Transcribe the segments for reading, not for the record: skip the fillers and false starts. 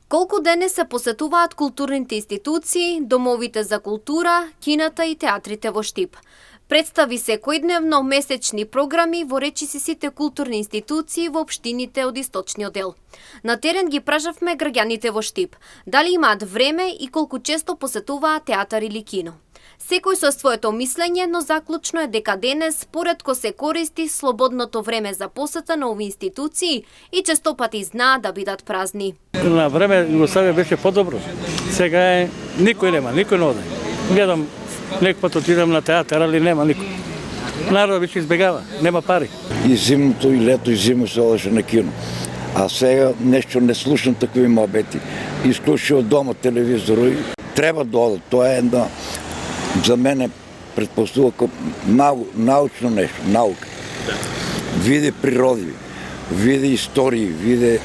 Колку денес се посетуваат културните институции, домовите за култура, кината и театрите во Штип. Представи секојдневно месечни програми во речиси сите културни институции во општините од источниот дел. На терен ги прашавме граѓаните во Штип, дали имаат време и колку често посетуваат театар или кино. Секој со своето мислење, но заклучно е дека денес поретко се користи слободното време за посета на овие институции и честопати знаат да бидат празни. На време Југославија беше подобро. Сега е никој нема, никој не оде. Гледам некој пат отидам на театар, али нема никој. Народот веќе избегава, нема пари. И зимното, и лето, и зимно се одеше на кино. А сега нешто не слушам такви мобети. Исклучи од дома телевизор и треба да одат. Тоа е една, за мене, предпоставка научно нешто, наука. Види природи, види истории, види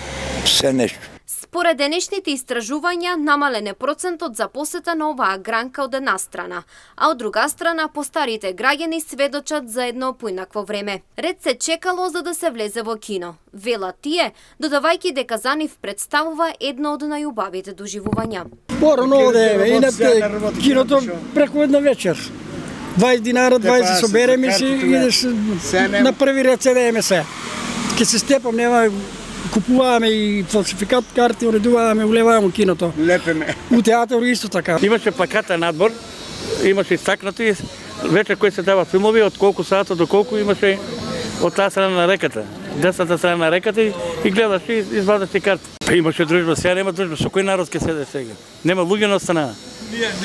се нешто. Според денешните истражувања, намален е процентот за посета на оваа гранка од една страна, а од друга страна постарите граѓани сведочат за едно поинакво време. Ред се чекало за да се влезе во кино. Велат тие, додавајќи дека за нив представува едно од најубавите доживувања. Порано одеме, инаку киното преку една вечер. 20 динара, 20 собереме си, идеш на први ред седеме се. Ке се степам, нема купуваме и фалшификат карти, уредуваме, улеваме киното. Лепеме. У театар исто така. Имаше плаката надбор, имаше истакнати вечер кои се дава филмови, од колку сата до колку имаше од таа страна на реката. Десната страна на реката и гледаш и извадаш ти карти. Имаше дружба, сега нема дружба, со кој народ ќе седе сега? Нема луѓе на страна.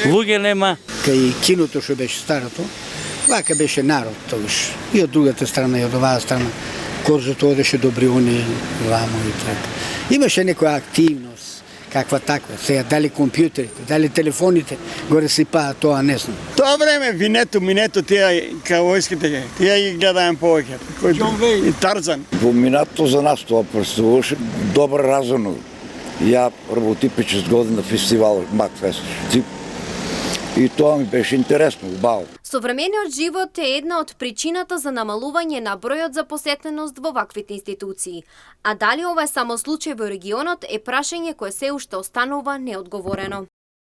Луѓе нема. Кај киното што беше старото, вака беше народ тогаш. И од другата страна, и од оваа страна. Корзото одеше до Бриони, вамо и така. Имаше некоја активност, каква таква. Сега, дали компјутерите, дали телефоните, горе се паа, тоа не знам. Тоа време, винето, минето, тие каојските, тие ги гледаем повеќе. И Тарзан. Во минато за нас тоа представуваше добар разумно. Ја работи 5-6 години на фестивал Макфест. И тоа ми беше интересно, убаво. Современиот живот е една од причината за намалување на бројот за посетеност во ваквите институции. А дали ова е само случај во регионот е прашање кое се уште останува неодговорено.